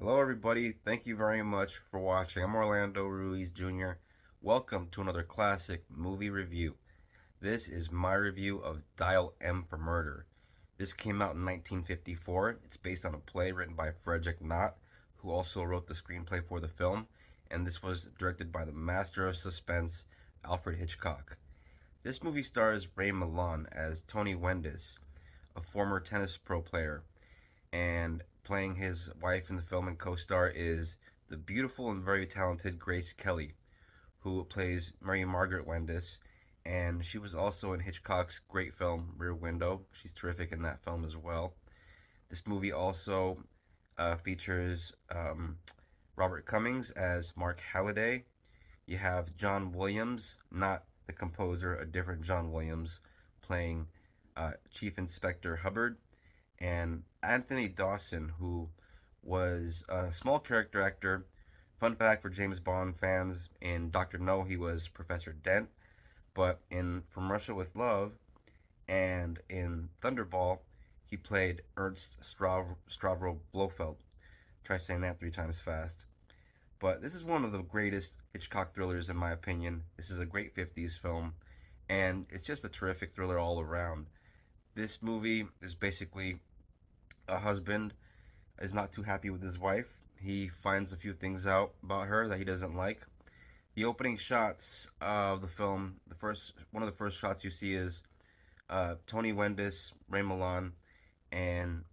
Hello, everybody. Thank you very much for watching. I'm Orlando Ruiz Jr. Welcome to another classic movie review. This is my review of Dial M for Murder. This came out in 1954. It's based on a play written by Frederick Knott, who also wrote the screenplay for the film, and this was directed by the master of suspense, Alfred Hitchcock. This movie stars Ray Miland as Tony Wendis, a former tennis pro player, and playing his wife in the film and co-star is the beautiful and very talented Grace Kelly, who plays Mary Margaret Wendis, and she was also in Hitchcock's great film Rear Window. She's terrific in that film as well. This movie also features Robert Cummings as Mark Halliday. You have John Williams, not the composer, a different John Williams, playing Chief Inspector Hubbard, and Anthony Dawson, who was a small character actor. Fun fact for James Bond fans: in Doctor No, he was Professor Dent, but in From Russia with Love and in Thunderball, he played Ernst Stavro Blofeld. Try saying that 3 times fast. But this is one of the greatest Hitchcock thrillers, in my opinion. This is a great 50s film, and it's just a terrific thriller all around. This movie is basically a husband is not too happy with his wife. He finds a few things out about her that he doesn't like. The opening shots of the film, the first one of the first shots you see is Tony Wendis, Ray Milan, and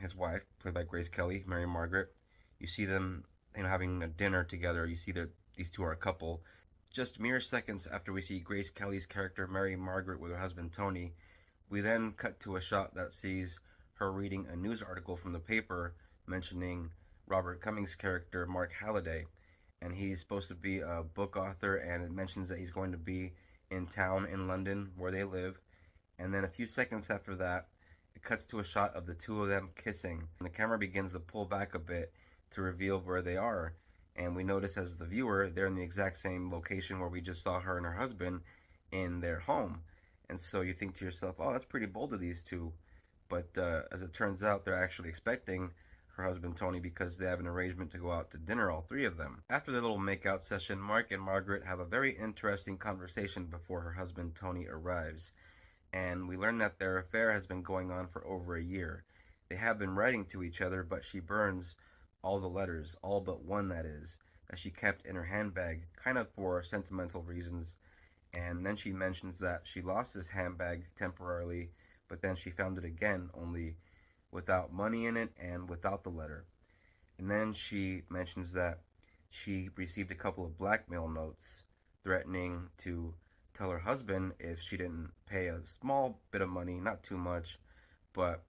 his wife, played by Grace Kelly, Mary Margaret. You see them, having a dinner together. You see that these two are a couple. Just mere seconds after we see Grace Kelly's character, Mary Margaret, with her husband Tony, we then cut to a shot that sees her reading a news article from the paper mentioning Robert Cummings' character, Mark Halliday. And he's supposed to be a book author, and it mentions that he's going to be in town in London where they live. And then a few seconds after that, it cuts to a shot of the two of them kissing. And the camera begins to pull back a bit to reveal where they are. And we notice as the viewer, they're in the exact same location where we just saw her and her husband in their home. And so you think to yourself, oh, that's pretty bold of these two. But as it turns out, they're actually expecting her husband Tony because they have an arrangement to go out to dinner, all three of them. After their little makeout session, Mark and Margaret have a very interesting conversation before her husband Tony arrives. And we learn that their affair has been going on for over a year. They have been writing to each other, but she burns all the letters, all but one that is, that she kept in her handbag, kind of for sentimental reasons. And then she mentions that she lost this handbag temporarily, but then she found it again, only without money in it and without the letter. And then she mentions that she received a couple of blackmail notes threatening to tell her husband if she didn't pay a small bit of money, not too much. But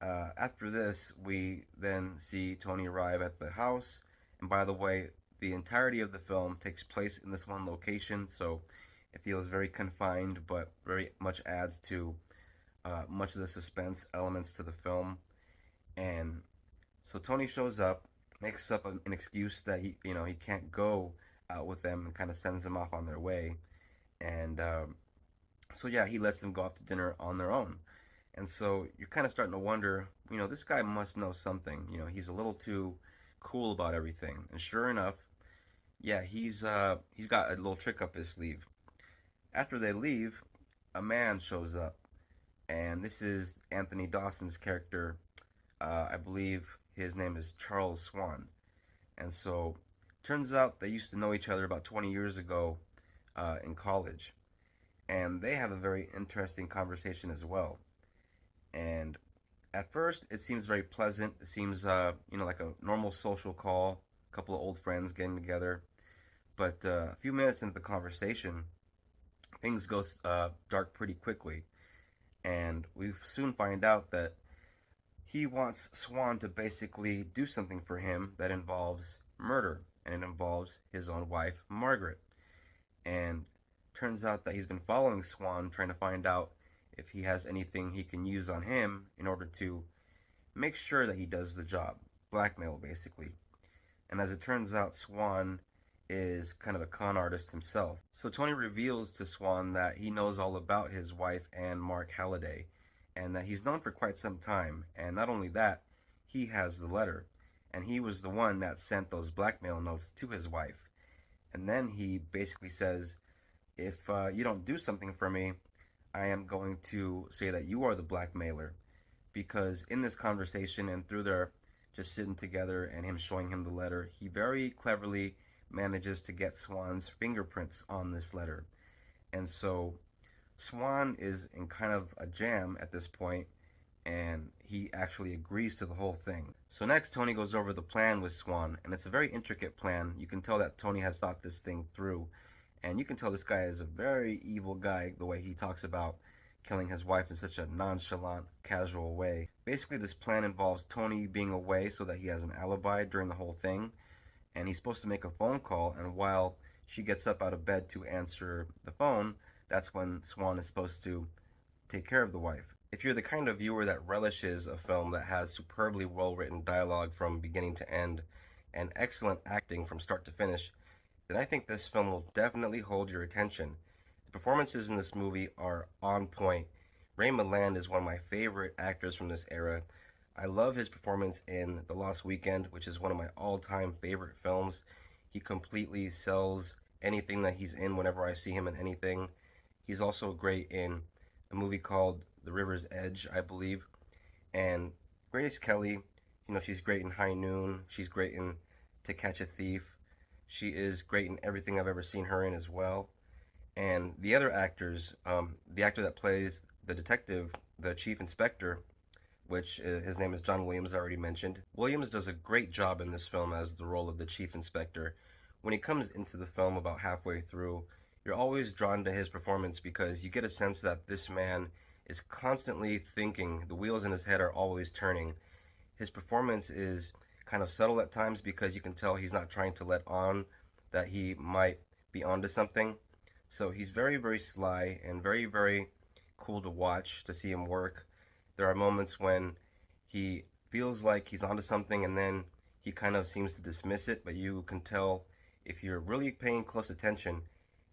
after this, we then see Tony arrive at the house. And by the way, the entirety of the film takes place in this one location, so it feels very confined, but very much adds to much of the suspense elements to the film. And so Tony shows up, makes up an excuse that he can't go out with them, and kind of sends them off on their way. And so yeah, he lets them go off to dinner on their own. And so you're kind of starting to wonder, this guy must know something. He's a little too cool about everything. And sure enough, yeah, he's got a little trick up his sleeve. After they leave, a man shows up, and this is Anthony Dawson's character. I believe his name is Charles Swan. And so turns out they used to know each other about 20 years ago in college, and they have a very interesting conversation as well. And at first, it seems very pleasant. It seems, like a normal social call, a couple of old friends getting together. But a few minutes into the conversation, things go dark pretty quickly, and we soon find out that he wants Swan to basically do something for him that involves murder, and it involves his own wife, Margaret. And turns out that he's been following Swan, trying to find out if he has anything he can use on him in order to make sure that he does the job. Blackmail, basically. And as it turns out, Swan is kind of a con artist himself. So Tony reveals to Swan that he knows all about his wife and Mark Halliday, and that he's known for quite some time. And not only that, he has the letter. and he was the one that sent those blackmail notes to his wife. And then he basically says, if you don't do something for me, I am going to say that you are the blackmailer. Because in this conversation and through their just sitting together and him showing him the letter, he very cleverly manages to get Swan's fingerprints on this letter. And so Swan is in kind of a jam at this point, and he actually agrees to the whole thing. So next, Tony goes over the plan with Swan, and it's a very intricate plan. You can tell that Tony has thought this thing through, and you can tell this guy is a very evil guy the way he talks about killing his wife in such a nonchalant, casual way. Basically, this plan involves Tony being away so that he has an alibi during the whole thing, and he's supposed to make a phone call, and while she gets up out of bed to answer the phone, that's when Swan is supposed to take care of the wife. If you're the kind of viewer that relishes a film that has superbly well written dialogue from beginning to end and excellent acting from start to finish, then I think this film will definitely hold your attention. The performances in this movie are on point. Ray Miland is one of my favorite actors from this era. I love his performance in The Lost Weekend, which is one of my all time favorite films. He completely sells anything that he's in whenever I see him in anything. He's also great in a movie called The River's Edge, I believe. And Grace Kelly, she's great in High Noon. She's great in To Catch a Thief. She is great in everything I've ever seen her in as well. And the other actors, the actor that plays the detective, the chief inspector, which his name is John Williams, I already mentioned. Williams does a great job in this film as the role of the chief inspector. When he comes into the film about halfway through, you're always drawn to his performance because you get a sense that this man is constantly thinking. The wheels in his head are always turning. His performance is kind of subtle at times because you can tell he's not trying to let on that he might be onto something. So he's very, very sly and very, very cool to watch to see him work. There are moments when he feels like he's onto something and then he kind of seems to dismiss it, but you can tell if you're really paying close attention,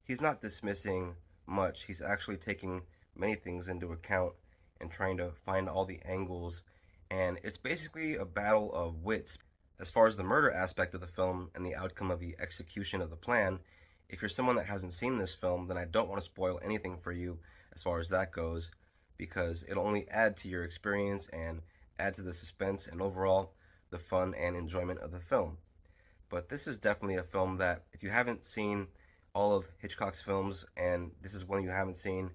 he's not dismissing much. He's actually taking many things into account and trying to find all the angles. And it's basically a battle of wits. As far as the murder aspect of the film and the outcome of the execution of the plan, if you're someone that hasn't seen this film, then I don't want to spoil anything for you as far as that goes, because it'll only add to your experience and add to the suspense and overall the fun and enjoyment of the film. But this is definitely a film that, if you haven't seen all of Hitchcock's films and this is one you haven't seen,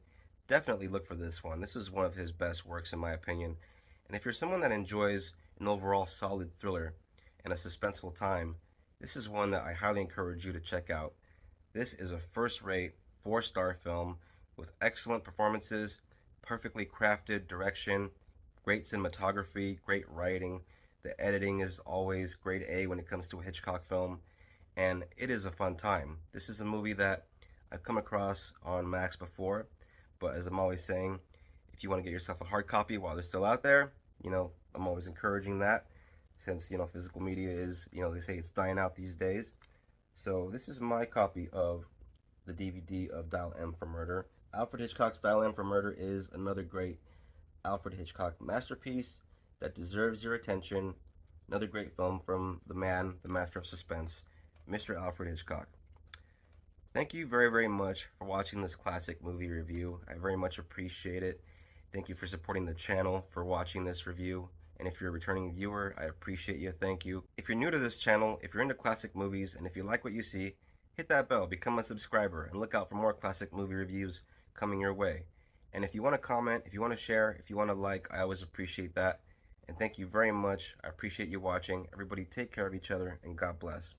definitely look for this one. This is one of his best works, in my opinion. And if you're someone that enjoys an overall solid thriller and a suspenseful time, this is one that I highly encourage you to check out. This is a first rate, 4-star film with excellent performances, perfectly crafted direction, great cinematography, great writing. The editing is always grade A when it comes to a Hitchcock film, and it is a fun time. This is a movie that I've come across on Max before, but as I'm always saying, if you want to get yourself a hard copy while they're still out there, I'm always encouraging that since, physical media is, they say it's dying out these days. So this is my copy of the DVD of Dial M for Murder. Alfred Hitchcock's Dial M for Murder is another great Alfred Hitchcock masterpiece that deserves your attention. Another great film from the man, the master of suspense, Mr. Alfred Hitchcock. Thank you very, very much for watching this classic movie review. I very much appreciate it. Thank you for supporting the channel, for watching this review. And if you're a returning viewer, I appreciate you. Thank you. If you're new to this channel, if you're into classic movies, and if you like what you see, hit that bell, become a subscriber, and look out for more classic movie reviews coming your way. And if you want to comment, if you want to share, if you want to like, I always appreciate that. And thank you very much. I appreciate you watching. Everybody take care of each other, and God bless.